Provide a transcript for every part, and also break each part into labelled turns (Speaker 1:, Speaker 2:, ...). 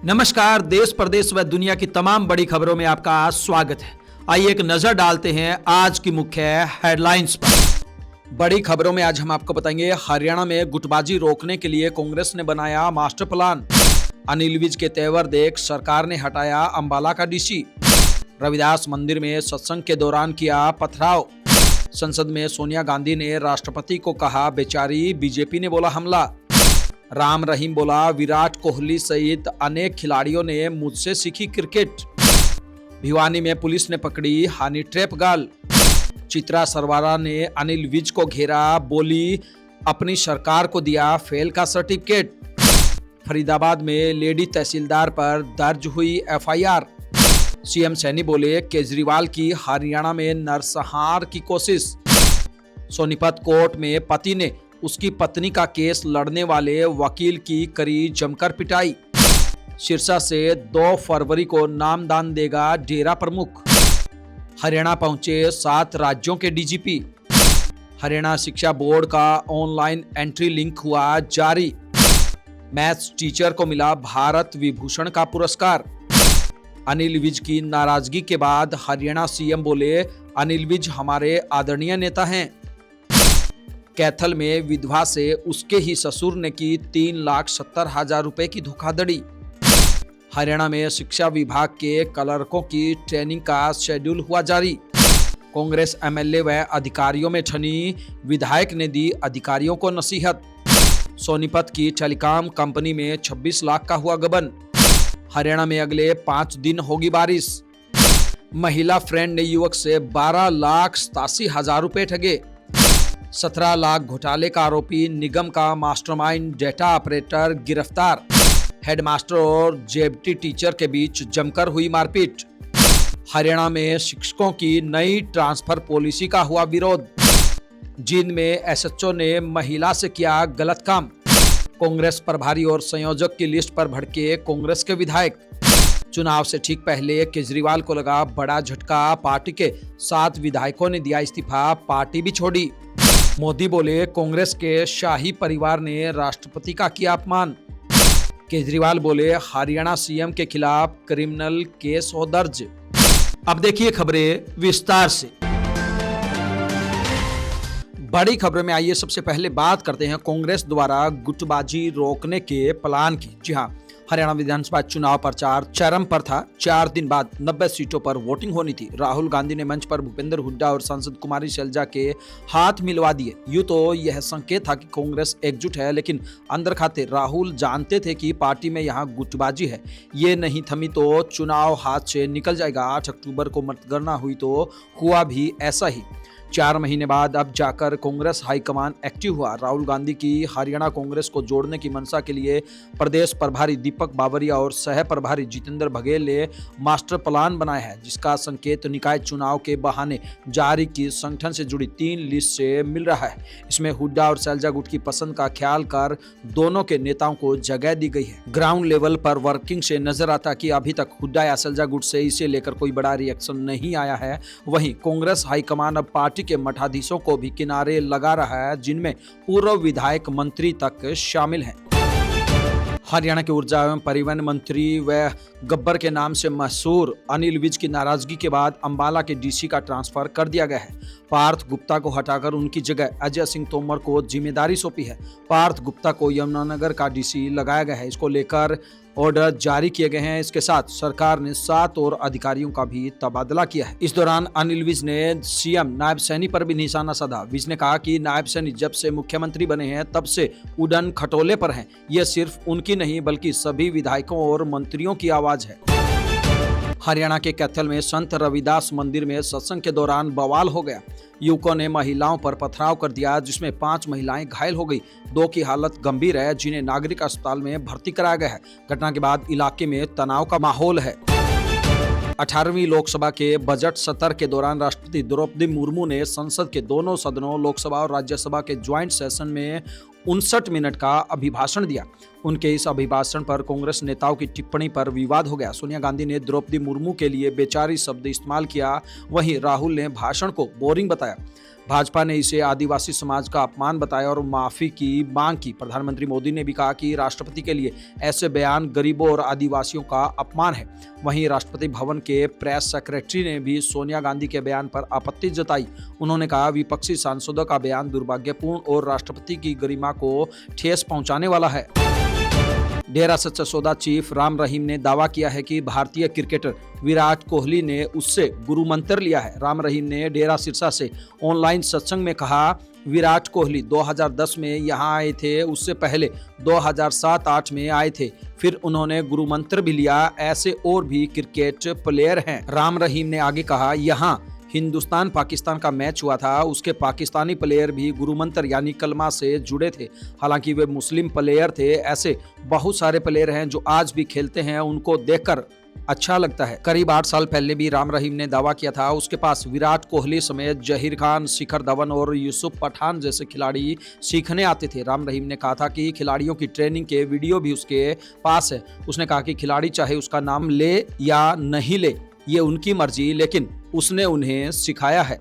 Speaker 1: नमस्कार। देश प्रदेश व दुनिया की तमाम बड़ी खबरों में आपका स्वागत है। आइए एक नजर डालते हैं आज की मुख्य हेडलाइंस पर। बड़ी खबरों में आज हम आपको बताएंगे, हरियाणा में गुटबाजी रोकने के लिए कांग्रेस ने बनाया मास्टर प्लान। अनिल विज के तेवर देख सरकार ने हटाया अंबाला का डीसी। रविदास मंदिर में सत्संग के दौरान किया पथराव। संसद में सोनिया गांधी ने राष्ट्रपति को कहा बेचारी, बीजेपी ने बोला हमला। राम रहीम बोला विराट कोहली सहित अनेक खिलाड़ियों ने मुझसे सीखी क्रिकेट। भिवानी में पुलिस ने पकड़ी honey trap girl. Chitra Sarwara ने अनिल विज को घेरा, बोली अपनी सरकार को दिया फेल का सर्टिफिकेट। फरीदाबाद में लेडी तहसीलदार पर दर्ज हुई एफआईआर। सीएम सैनी बोले केजरीवाल की हरियाणा में नरसंहार की कोशिश। सोनीपत कोर्ट में पति ने उसकी पत्नी का केस लड़ने वाले वकील की करी जमकर पिटाई। सिरसा से 2 फरवरी को नामदान देगा डेरा प्रमुख। हरियाणा पहुंचे 7 राज्यों के डीजीपी। हरियाणा शिक्षा बोर्ड का ऑनलाइन एंट्री लिंक हुआ जारी। मैथ्स टीचर को मिला भारत विभूषण का पुरस्कार। अनिल विज की नाराजगी के बाद हरियाणा सीएम बोले अनिल विज हमारे आदरणीय नेता हैं। कैथल में विधवा से उसके ही ससुर ने की 3,70,000 रुपए की धोखाधड़ी। हरियाणा में शिक्षा विभाग के क्लर्कों की ट्रेनिंग का शेड्यूल हुआ जारी। कांग्रेस एमएलए व अधिकारियों में ठनी, विधायक ने दी अधिकारियों को नसीहत। सोनीपत की टेलीकॉम कंपनी में 26 लाख का हुआ गबन। हरियाणा में अगले 5 दिन होगी बारिश। महिला फ्रेंड ने युवक से 12,87,000 रुपए ठगे। 17 लाख घोटाले का आरोपी निगम का मास्टरमाइंड डेटा ऑपरेटर गिरफ्तार। हेडमास्टर और जेबटी टीचर के बीच जमकर हुई मारपीट। हरियाणा में शिक्षकों की नई ट्रांसफर पॉलिसी का हुआ विरोध। जींद में एसएचओ ने महिला से किया गलत काम। कांग्रेस प्रभारी और संयोजक की लिस्ट पर भड़के कांग्रेस के विधायक। चुनाव से ठीक पहले केजरीवाल को लगा बड़ा झटका, पार्टी के 7 विधायकों ने दिया इस्तीफा, पार्टी भी छोड़ी। मोदी बोले कांग्रेस के शाही परिवार ने राष्ट्रपति का किया अपमान। केजरीवाल बोले हरियाणा सीएम के खिलाफ क्रिमिनल केस हो दर्ज। अब देखिए खबरें विस्तार से। बड़ी खबरों में आइए सबसे पहले बात करते हैं कांग्रेस द्वारा गुटबाजी रोकने के प्लान की। जी हां, हरियाणा विधानसभा चुनाव प्रचार चरम पर था। 4 दिन बाद 90 सीटों पर वोटिंग होनी थी। राहुल गांधी ने मंच पर भूपेंद्र हुड्डा और सांसद कुमारी शैलजा के हाथ मिलवा दिए। यूं तो यह संकेत था कि कांग्रेस एकजुट है, लेकिन अंदर खाते राहुल जानते थे कि पार्टी में यहां गुटबाजी है। ये नहीं थमी तो चुनाव हाथ से निकल जाएगा। 8 अक्टूबर को मतगणना हुई तो हुआ भी ऐसा ही। 4 महीने बाद अब जाकर कांग्रेस हाईकमान एक्टिव हुआ। राहुल गांधी की हरियाणा कांग्रेस को जोड़ने की मंशा के लिए प्रदेश प्रभारी दीपक बावरिया और सह प्रभारी जितेंद्र बघेल ने मास्टर प्लान बनाया है, जिसका संकेत निकाय चुनाव के बहाने जारी की संगठन से जुड़ी 3 लिस्ट से मिल रहा है। इसमें हुड्डा और शैलजा गुट की पसंद का ख्याल कर दोनों के नेताओं को जगह दी गई है। ग्राउंड लेवल पर वर्किंग से नजर आता कि अभी तक हुड्डा या शैलजा गुट से इसे लेकर कोई बड़ा रिएक्शन नहीं आया है। वहीं कांग्रेस हाईकमान अब पार्टी के मठाधीशों को भी किनारे लगा रहा है, जिनमें पूर्व विधायक मंत्री तक शामिल हैं। हरियाणा के ऊर्जा एवं परिवहन मंत्री व गब्बर के नाम से मशहूर अनिल विज की नाराजगी के बाद अंबाला के डीसी का ट्रांसफर कर दिया गया है। पार्थ गुप्ता को हटाकर उनकी जगह अजय सिंह तोमर को जिम्मेदारी सौंपी है। पार्थ गुप्ता को यमुनानगर का डीसी लगाया गया है। इसको लेकर ऑर्डर जारी किए गए हैं। इसके साथ सरकार ने 7 और अधिकारियों का भी तबादला किया है। इस दौरान अनिल विज ने सीएम नायब सैनी पर भी निशाना साधा। विज ने कहा कि नायब सैनी जब से मुख्यमंत्री बने हैं तब से उड़न खटोले पर हैं। यह सिर्फ उनकी नहीं बल्कि सभी विधायकों और मंत्रियों की आवाज है। हरियाणा के कैथल में संत रविदास मंदिर में सत्संग के दौरान बवाल हो गया। युवकों ने महिलाओं पर पथराव कर दिया, जिसमें 5 महिलाएं घायल हो गई। 2 की हालत गंभीर है, जिन्हें नागरिक अस्पताल में भर्ती कराया गया है। घटना के बाद इलाके में तनाव का माहौल है। 18वीं लोकसभा के बजट सत्र के दौरान राष्ट्रपति द्रौपदी मुर्मू ने संसद के दोनों सदनों लोकसभा और राज्यसभा के ज्वाइंट सेशन में 59 मिनट का अभिभाषण दिया। उनके इस अभिभाषण पर कांग्रेस नेताओं की टिप्पणी पर विवाद हो गया। सोनिया गांधी ने द्रौपदी मुर्मू के लिए बेचारी शब्द इस्तेमाल किया, वहीं राहुल ने भाषण को बोरिंग बताया। भाजपा ने इसे आदिवासी समाज का अपमान बताया और माफी की मांग की। प्रधानमंत्री मोदी ने भी कहा कि राष्ट्रपति के लिए ऐसे बयान गरीबों और आदिवासियों का अपमान है। वहीं राष्ट्रपति भवन के प्रेस सेक्रेटरी ने भी सोनिया गांधी के बयान पर आपत्ति जताई। उन्होंने कहा, विपक्षी सांसदों का बयान दुर्भाग्यपूर्ण और राष्ट्रपति की गरिमा को ठेस पहुंचाने वाला है। डेरा सच्चा सौदा चीफ राम रहीम ने दावा किया है कि भारतीय क्रिकेटर विराट कोहली ने उससे गुरु मंत्र लिया है। राम रहीम ने डेरा सिरसा से ऑनलाइन सत्संग में कहा, विराट कोहली 2010 में यहाँ आए थे, उससे पहले 2007-8 में आए थे, फिर उन्होंने गुरु मंत्र भी लिया। ऐसे और भी क्रिकेट प्लेयर हैं। राम रहीम ने आगे कहा, यहाँ हिंदुस्तान पाकिस्तान का मैच हुआ था, उसके पाकिस्तानी प्लेयर भी गुरु मंत्र यानी कलमा से जुड़े थे। हालांकि वे मुस्लिम प्लेयर थे। ऐसे बहुत सारे प्लेयर हैं जो आज भी खेलते हैं, उनको देखकर अच्छा लगता है। करीब 8 साल पहले भी राम रहीम ने दावा किया था उसके पास विराट कोहली समेत जहीर खान, शिखर धवन और यूसुफ पठान जैसे खिलाड़ी सीखने आते थे। राम रहीम ने कहा था कि खिलाड़ियों की ट्रेनिंग के वीडियो भी उसके पास है। उसने कहा कि खिलाड़ी चाहे उसका नाम ले या नहीं ले, ये उनकी मर्जी, लेकिन उसने उन्हें सिखाया है।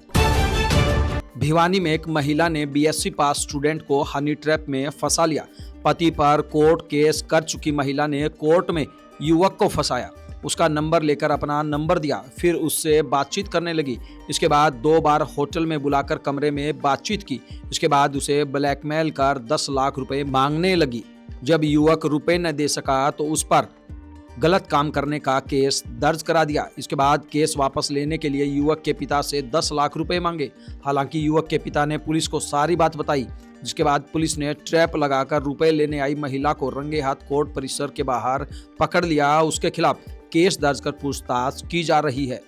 Speaker 1: भिवानी में एक महिला ने बीएससी पास स्टूडेंट को हनी ट्रैप में फंसा लिया। पति पर कोर्ट केस कर चुकी महिला ने कोर्ट में युवक को फंसाया। उसका नंबर लेकर अपना नंबर दिया, फिर उससे बातचीत करने लगी। इसके बाद 2 बार होटल में बुलाकर कमरे में बातचीत की। इसके बाद उसे ब्लैकमेल कर 10 लाख रुपए मांगने लगी। जब युवक रुपए न दे सका तो उस पर गलत काम करने का केस दर्ज करा दिया। इसके बाद केस वापस लेने के लिए युवक के पिता से 10 लाख रुपए मांगे। हालांकि युवक के पिता ने पुलिस को सारी बात बताई, जिसके बाद पुलिस ने ट्रैप लगाकर रुपए लेने आई महिला को रंगे हाथ कोर्ट परिसर के बाहर पकड़ लिया। उसके खिलाफ केस दर्ज कर पूछताछ की जा रही है।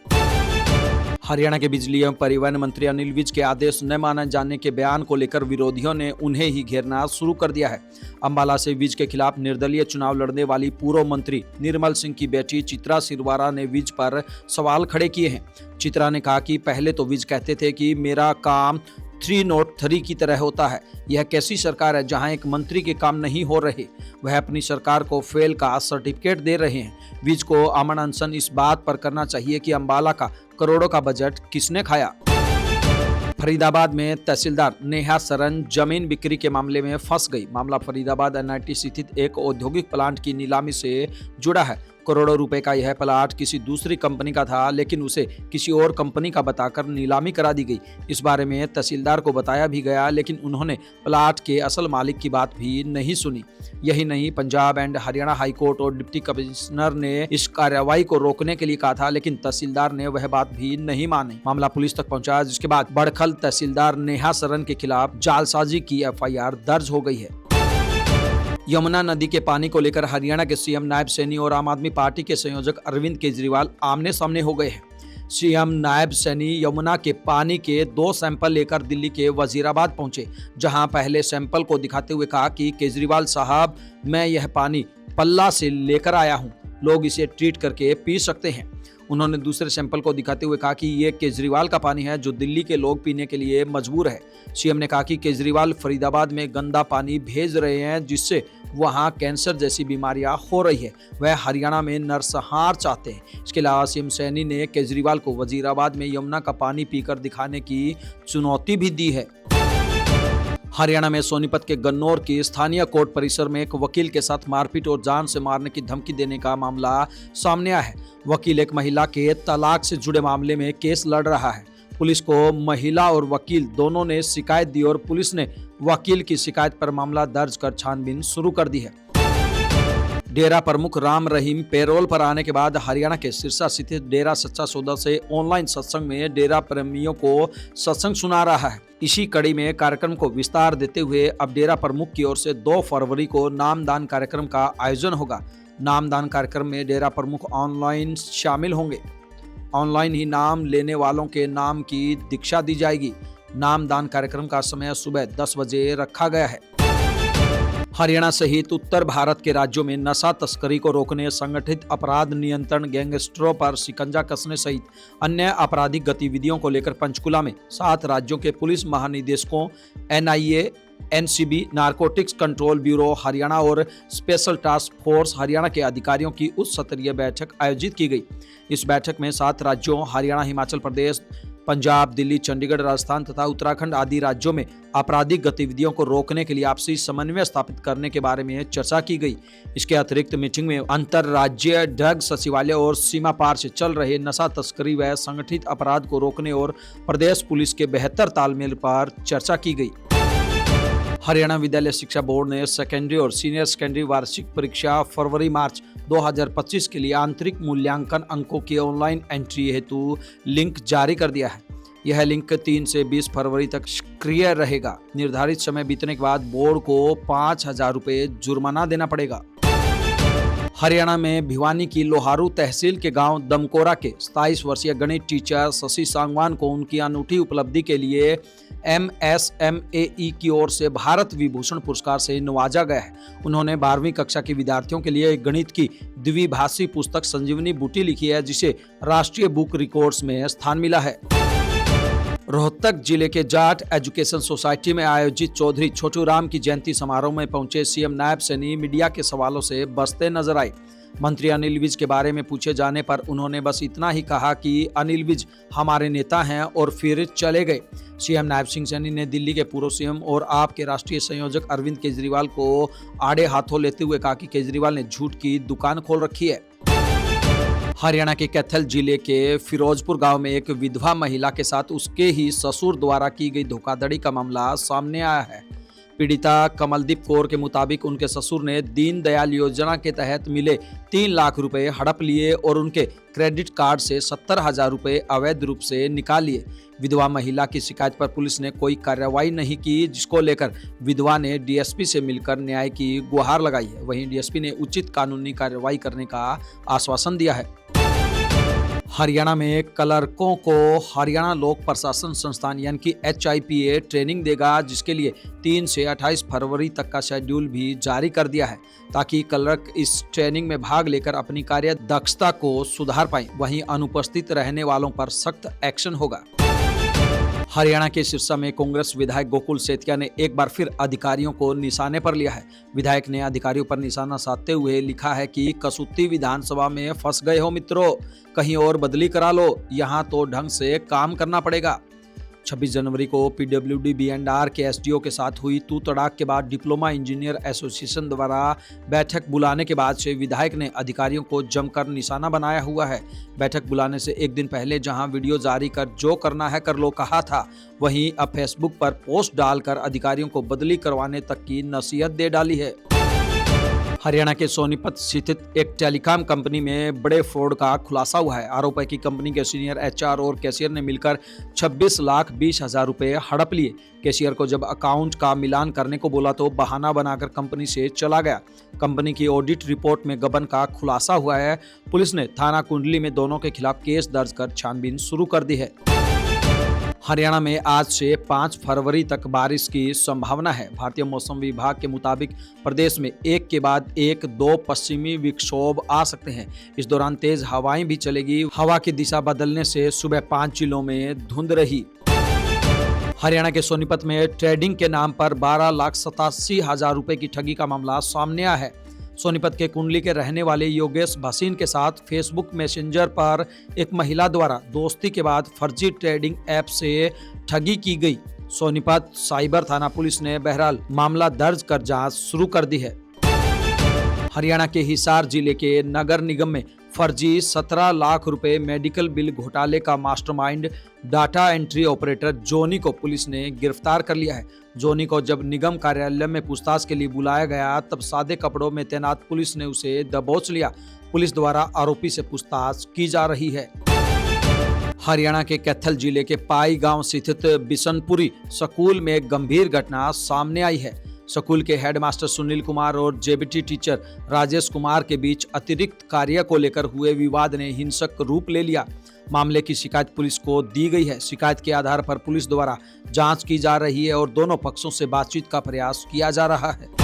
Speaker 1: हरियाणा के बिजली एवं परिवहन मंत्री अनिल विज के आदेश न माने जाने के बयान को लेकर विरोधियों ने उन्हें ही घेरना शुरू कर दिया है। अंबाला से विज के खिलाफ निर्दलीय चुनाव लड़ने वाली पूर्व मंत्री निर्मल सिंह की बेटी चित्रा सिरवारा ने विज पर सवाल खड़े किए हैं। चित्रा ने कहा कि पहले तो विज कहते थे कि मेरा काम 303 की तरह होता है। यह कैसी सरकार है जहां एक मंत्री के काम नहीं हो रहे, वह अपनी सरकार को फेल का सर्टिफिकेट दे रहे हैं। विज को अमन अनशन इस बात पर करना चाहिए कि अंबाला का करोड़ों का बजट किसने खाया। फरीदाबाद में तहसीलदार नेहा सरन जमीन बिक्री के मामले में फंस गई। मामला फरीदाबाद एनआईटी स्थित एक औद्योगिक प्लांट की नीलामी से जुड़ा है। करोड़ों रुपए का यह प्लाट किसी दूसरी कंपनी का था, लेकिन उसे किसी और कंपनी का बताकर नीलामी करा दी गई। इस बारे में तहसीलदार को बताया भी गया, लेकिन उन्होंने प्लाट के असल मालिक की बात भी नहीं सुनी। यही नहीं, पंजाब एंड हरियाणा हाईकोर्ट और डिप्टी कमिश्नर ने इस कार्रवाई को रोकने के लिए कहा था, लेकिन तहसीलदार ने वह बात भी नहीं मानी। मामला पुलिस तक पहुंचा, जिसके बाद बड़खल तहसीलदार नेहा सरन के खिलाफ जालसाजी की एफआईआर दर्ज हो गई है। यमुना नदी के पानी को लेकर हरियाणा के सीएम नायब सैनी और आम आदमी पार्टी के संयोजक अरविंद केजरीवाल आमने सामने हो गए हैं। सीएम नायब सैनी यमुना के पानी के 2 सैंपल लेकर दिल्ली के वजीराबाद पहुंचे, जहां पहले सैंपल को दिखाते हुए कहा कि केजरीवाल साहब, मैं यह पानी पल्ला से लेकर आया हूं, लोग इसे ट्रीट करके पी सकते हैं। उन्होंने दूसरे सैंपल को दिखाते हुए कहा कि ये केजरीवाल का पानी है जो दिल्ली के लोग पीने के लिए मजबूर है। सीएम ने कहा कि केजरीवाल फरीदाबाद में गंदा पानी भेज रहे हैं, जिससे वहां कैंसर जैसी बीमारियां हो रही है। वह हरियाणा में नरसंहार चाहते हैं। इसके अलावा सीएम सैनी ने केजरीवाल को वजीराबाद में यमुना का पानी पीकर दिखाने की चुनौती भी दी है। हरियाणा में सोनीपत के गन्नौर की स्थानीय कोर्ट परिसर में एक वकील के साथ मारपीट और जान से मारने की धमकी देने का मामला सामने आया है। वकील एक महिला के तलाक से जुड़े मामले में केस लड़ रहा है। पुलिस को महिला और वकील दोनों ने शिकायत दी और पुलिस ने वकील की शिकायत पर मामला दर्ज कर छानबीन शुरू कर दी है। डेरा प्रमुख राम रहीम पैरोल पर आने के बाद हरियाणा के सिरसा स्थित डेरा सच्चा सौदा से ऑनलाइन सत्संग में डेरा प्रेमियों को सत्संग सुना रहा है। इसी कड़ी में कार्यक्रम को विस्तार देते हुए अब डेरा प्रमुख की ओर से 2 फरवरी को नामदान कार्यक्रम का आयोजन होगा। नामदान कार्यक्रम में डेरा प्रमुख ऑनलाइन शामिल होंगे। ऑनलाइन ही नाम लेने वालों के नाम की दीक्षा दी जाएगी। नामदान कार्यक्रम का समय सुबह 10 बजे रखा गया है। हरियाणा सहित उत्तर भारत के राज्यों में नशा तस्करी को रोकने, संगठित अपराध नियंत्रण, गैंगस्टरों पर शिकंजा कसने सहित अन्य आपराधिक गतिविधियों को लेकर पंचकुला में 7 राज्यों के पुलिस महानिदेशकों, NIA, NCB, narcotics control bureau Haryana और स्पेशल टास्क फोर्स हरियाणा के अधिकारियों की उच्च स्तरीय बैठक आयोजित की गई। इस बैठक में 7 राज्यों हरियाणा, हिमाचल प्रदेश, पंजाब, दिल्ली, चंडीगढ़, राजस्थान तथा उत्तराखंड आदि राज्यों में आपराधिक गतिविधियों को रोकने के लिए आपसी समन्वय स्थापित करने के बारे में चर्चा की गई। इसके अतिरिक्त मीटिंग में अंतर्राज्यीय ड्रग सचिवालय और सीमा पार से चल रहे नशा तस्करी व संगठित अपराध को रोकने और प्रदेश पुलिस के बेहतर तालमेल पर चर्चा की गई। हरियाणा विद्यालय शिक्षा बोर्ड ने सेकेंडरी और सीनियर सेकेंडरी वार्षिक परीक्षा फरवरी-मार्च 2025 के लिए आंतरिक मूल्यांकन अंकों की ऑनलाइन एंट्री हेतु लिंक जारी कर दिया है। यह लिंक 3 से 20 फरवरी तक सक्रिय रहेगा। निर्धारित समय बीतने के बाद बोर्ड को 5,000 रुपये जुर्माना देना पड़ेगा। हरियाणा में भिवानी की लोहारू तहसील के गांव दमकोरा के 27 वर्षीय गणित टीचर शशि सांगवान को उनकी अनूठी उपलब्धि के लिए MSMAE की ओर से भारत विभूषण पुरस्कार से नवाजा गया है। उन्होंने 12वीं कक्षा के विद्यार्थियों के लिए गणित की द्विभाषी पुस्तक संजीवनी बूटी लिखी है, जिसे राष्ट्रीय बुक रिकॉर्ड्स में स्थान मिला है। रोहतक जिले के जाट एजुकेशन सोसाइटी में आयोजित चौधरी छोटू राम की जयंती समारोह में पहुंचे सीएम नायब सैनी मीडिया के सवालों से बसते नजर आए। मंत्री अनिल विज के बारे में पूछे जाने पर उन्होंने बस इतना ही कहा कि अनिल विज हमारे नेता हैं और फिर चले गए। सीएम नायब सिंह सैनी ने दिल्ली के पूर्व सीएम और आप के राष्ट्रीय संयोजक अरविंद केजरीवाल को आड़े हाथों लेते हुए कहा कि केजरीवाल ने झूठ की दुकान खोल रखी है। हरियाणा के कैथल जिले के फिरोजपुर गांव में एक विधवा महिला के साथ उसके ही ससुर द्वारा की गई धोखाधड़ी का मामला सामने आया है। पीड़िता कमलदीप कौर के मुताबिक उनके ससुर ने दीनदयाल योजना के तहत मिले 3 लाख रुपए हड़प लिए और उनके क्रेडिट कार्ड से 70,000 रुपए अवैध रूप से निकाल लिए। विधवा महिला की शिकायत पर पुलिस ने कोई कार्रवाई नहीं की, जिसको लेकर विधवा ने डीएसपी से मिलकर न्याय की गुहार लगाई है। वहीं डीएसपी ने उचित कानूनी कार्रवाई करने का आश्वासन दिया है। हरियाणा में क्लर्कों को हरियाणा लोक प्रशासन संस्थान यानी कि HIPA ट्रेनिंग देगा, जिसके लिए 3 से 28 फरवरी तक का शेड्यूल भी जारी कर दिया है, ताकि क्लर्क इस ट्रेनिंग में भाग लेकर अपनी कार्य दक्षता को सुधार पाएं। वहीं अनुपस्थित रहने वालों पर सख्त एक्शन होगा। हरियाणा के सिरसा में कांग्रेस विधायक गोकुल सेतिया ने एक बार फिर अधिकारियों को निशाने पर लिया है। विधायक ने अधिकारियों पर निशाना साधते हुए लिखा है कि कसुत्ती विधानसभा में फंस गए हो मित्रों, कहीं और बदली करा लो, यहाँ तो ढंग से काम करना पड़ेगा। 26 जनवरी को PWD B&R के SDO के साथ हुई तू तड़ाक के बाद डिप्लोमा इंजीनियर एसोसिएशन द्वारा बैठक बुलाने के बाद से विधायक ने अधिकारियों को जमकर निशाना बनाया हुआ है। बैठक बुलाने से एक दिन पहले जहां वीडियो जारी कर जो करना है कर लो कहा था, वहीं अब फेसबुक पर पोस्ट डालकर अधिकारियों को बदली करवाने तक की नसीहत दे डाली है। हरियाणा के सोनीपत स्थित एक टेलीकॉम कंपनी में बड़े फ्रॉड का खुलासा हुआ है। आरोप है कि कंपनी के सीनियर HR और कैशियर ने मिलकर 26,20,000 रुपए हड़प लिए। कैशियर को जब अकाउंट का मिलान करने को बोला तो बहाना बनाकर कंपनी से चला गया। कंपनी की ऑडिट रिपोर्ट में गबन का खुलासा हुआ है। पुलिस ने थाना कुंडली में दोनों के खिलाफ केस दर्ज कर छानबीन शुरू कर दी है। हरियाणा में आज से 5 फरवरी तक बारिश की संभावना है। भारतीय मौसम विभाग के मुताबिक प्रदेश में एक के बाद एक 2 पश्चिमी विक्षोभ आ सकते हैं। इस दौरान तेज हवाएं भी चलेगी। हवा की दिशा बदलने से सुबह 5 जिलों में धुंध रही। हरियाणा के सोनीपत में ट्रेडिंग के नाम पर 12,87,000 रुपए की ठगी का मामला सामने आया है। सोनीपत के कुंडली के रहने वाले योगेश भसीन के साथ फेसबुक मैसेंजर पर एक महिला द्वारा दोस्ती के बाद फर्जी ट्रेडिंग ऐप से ठगी की गई। सोनीपत साइबर थाना पुलिस ने बहरहाल मामला दर्ज कर जांच शुरू कर दी है। हरियाणा के हिसार जिले के नगर निगम में फर्जी 17 लाख रुपए मेडिकल बिल घोटाले का मास्टरमाइंड डाटा एंट्री ऑपरेटर जोनी को पुलिस ने गिरफ्तार कर लिया है। जोनी को जब निगम कार्यालय में पूछताछ के लिए बुलाया गया तब सादे कपड़ों में तैनात पुलिस ने उसे दबोच लिया। पुलिस द्वारा आरोपी से पूछताछ की जा रही है। हरियाणा के कैथल जिले के पाई गांव स्थित बिशनपुरी स्कूल में गंभीर घटना सामने आई है। स्कूल के हेडमास्टर सुनील कुमार और JBT टीचर राजेश कुमार के बीच अतिरिक्त कार्य को लेकर हुए विवाद ने हिंसक रूप ले लिया। मामले की शिकायत पुलिस को दी गई है। शिकायत के आधार पर पुलिस द्वारा जांच की जा रही है और दोनों पक्षों से बातचीत का प्रयास किया जा रहा है।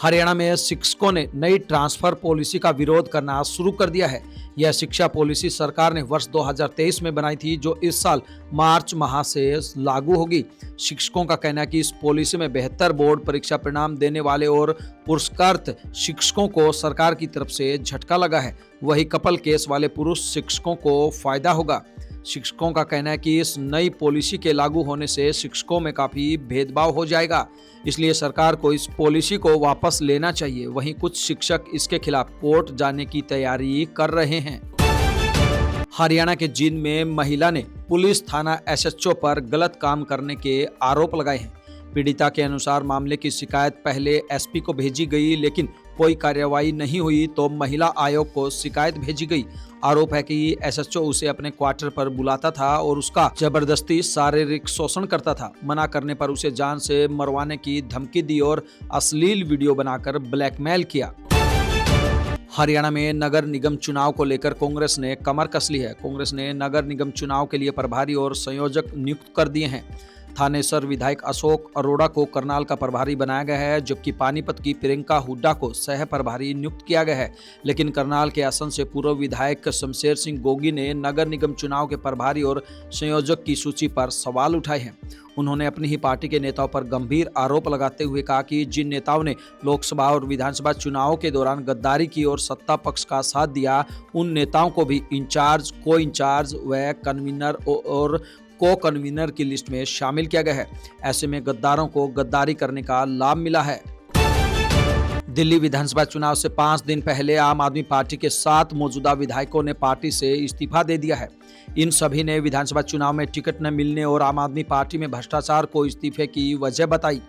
Speaker 1: हरियाणा में शिक्षकों ने नई ट्रांसफर पॉलिसी का विरोध करना शुरू कर दिया है। यह शिक्षा पॉलिसी सरकार ने वर्ष 2023 में बनाई थी, जो इस साल मार्च माह से लागू होगी। शिक्षकों का कहना है कि इस पॉलिसी में बेहतर बोर्ड परीक्षा परिणाम देने वाले और पुरस्कृत शिक्षकों को सरकार की तरफ से झटका लगा है। वही कपल केस वाले पुरुष शिक्षकों को फायदा होगा। शिक्षकों का कहना है कि इस नई पॉलिसी के लागू होने से शिक्षकों में काफी भेदभाव हो जाएगा, इसलिए सरकार को इस पॉलिसी को वापस लेना चाहिए। वहीं कुछ शिक्षक इसके खिलाफ कोर्ट जाने की तैयारी कर रहे हैं। हरियाणा के जींद में महिला ने पुलिस थाना एसएचओ पर गलत काम करने के आरोप लगाए हैं। पीड़िता के अनुसार मामले की शिकायत पहले एसपी को भेजी गई, लेकिन कोई कार्रवाई नहीं हुई तो महिला आयोग को शिकायत भेजी गई। आरोप है कि एसएचओ उसे अपने क्वार्टर पर बुलाता था और उसका जबरदस्ती शारीरिक शोषण करता था। मना करने पर उसे जान से मरवाने की धमकी दी और अश्लील वीडियो बनाकर ब्लैकमेल किया। हरियाणा में नगर निगम चुनाव को लेकर कांग्रेस ने कमर कस ली है। कांग्रेस ने नगर निगम चुनाव के लिए प्रभारी और संयोजक नियुक्त कर दिए हैं। थानेसर विधायक अशोक अरोड़ा को करनाल का प्रभारी बनाया गया है, जबकि पानीपत की प्रियंका हुड्डा को सह प्रभारी नियुक्त किया गया है। लेकिन करनाल के आसन से पूर्व विधायक शमशेर सिंह गोगी ने नगर निगम चुनाव के प्रभारी और संयोजक की सूची पर सवाल उठाए हैं। उन्होंने अपनी ही पार्टी के नेताओं पर गंभीर आरोप लगाते हुए कहा कि जिन नेताओं ने लोकसभा और विधानसभा चुनाव के दौरान गद्दारी की और सत्ता पक्ष का साथ दिया, उन नेताओं को भी इंचार्ज, को इंचार्ज व कन्वीनर और को कन्वीनर की लिस्ट में शामिल किया गया है। ऐसे में गद्दारों को गद्दारी करने का लाभ मिला है। दिल्ली विधानसभा चुनाव से 5 दिन पहले आम आदमी पार्टी के 7 मौजूदा विधायकों ने पार्टी से इस्तीफा दे दिया है। इन सभी ने विधानसभा चुनाव में टिकट न मिलने और आम आदमी पार्टी में भ्रष्टाचार को इस्तीफे की वजह बताई।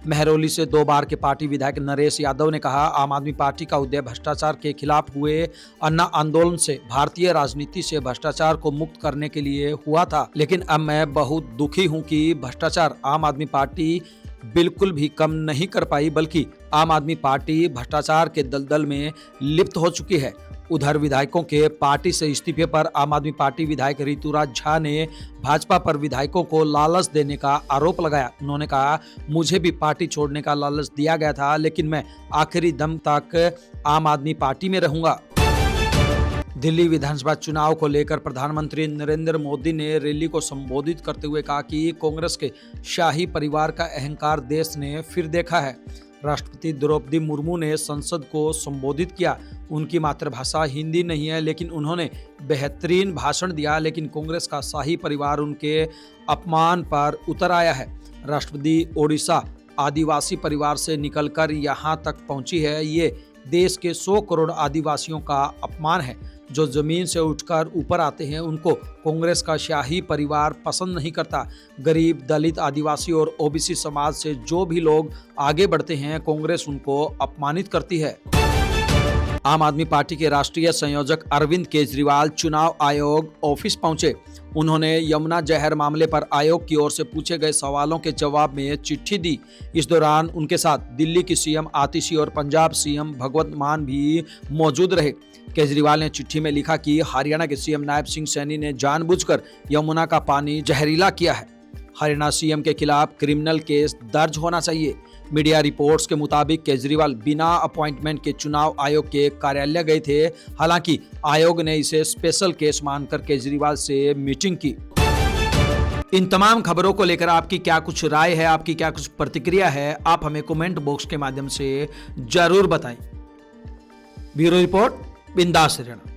Speaker 1: महरौली से 2 बार के पार्टी विधायक नरेश यादव ने कहा, आम आदमी पार्टी का उदय भ्रष्टाचार के खिलाफ हुए अन्ना आंदोलन से भारतीय राजनीति से भ्रष्टाचार को मुक्त करने के लिए हुआ था, लेकिन अब मैं बहुत दुखी हूं कि भ्रष्टाचार आम आदमी पार्टी बिल्कुल भी कम नहीं कर पाई, बल्कि आम आदमी पार्टी भ्रष्टाचार के दलदल में लिप्त हो चुकी है। उधर विधायकों के पार्टी से इस्तीफे पर आम आदमी पार्टी विधायक ऋतुराज झा ने भाजपा पर विधायकों को लालच देने का आरोप लगाया। उन्होंने कहा, मुझे भी पार्टी छोड़ने का लालच दिया गया था, लेकिन मैं आखिरी दम तक आम आदमी पार्टी में रहूंगा। दिल्ली विधानसभा चुनाव को लेकर प्रधानमंत्री नरेंद्र मोदी ने रैली को संबोधित करते हुए कहा कि कांग्रेस के शाही परिवार का अहंकार देश ने फिर देखा है। राष्ट्रपति द्रौपदी मुर्मू ने संसद को संबोधित किया। उनकी मातृभाषा हिंदी नहीं है, लेकिन उन्होंने बेहतरीन भाषण दिया। लेकिन कांग्रेस का शाही परिवार उनके अपमान पर उतर आया है। राष्ट्रपति ओडिशा आदिवासी परिवार से निकलकर यहाँ तक पहुंची है। ये देश के 100 करोड़ आदिवासियों का अपमान है। जो जमीन से उठकर ऊपर आते हैं, उनको कांग्रेस का शाही परिवार पसंद नहीं करता। गरीब, दलित, आदिवासी और ओबीसी समाज से जो भी लोग आगे बढ़ते हैं, कांग्रेस उनको अपमानित करती है। आम आदमी पार्टी के राष्ट्रीय संयोजक अरविंद केजरीवाल चुनाव आयोग ऑफिस पहुंचे। उन्होंने यमुना जहर मामले पर आयोग की ओर से पूछे गए सवालों के जवाब में चिट्ठी दी। इस दौरान उनके साथ दिल्ली की सीएम आतिशी और पंजाब सीएम भगवंत मान भी मौजूद रहे। केजरीवाल ने चिट्ठी में लिखा कि हरियाणा के सीएम नायब सिंह सैनी ने जानबूझकर यमुना का पानी जहरीला किया है। हरियाणा सीएम के खिलाफ क्रिमिनल केस दर्ज होना चाहिए। मीडिया रिपोर्ट्स के मुताबिक केजरीवाल बिना अपॉइंटमेंट के चुनाव आयोग के कार्यालय गए थे। हालांकि आयोग ने इसे स्पेशल केस मानकर केजरीवाल से मीटिंग की। इन तमाम खबरों को लेकर आपकी क्या कुछ राय है, आपकी क्या कुछ प्रतिक्रिया है, आप हमें कमेंट बॉक्स के माध्यम से जरूर बताएं। ब्यूरो रिपोर्ट, बिंदास हरियाणा।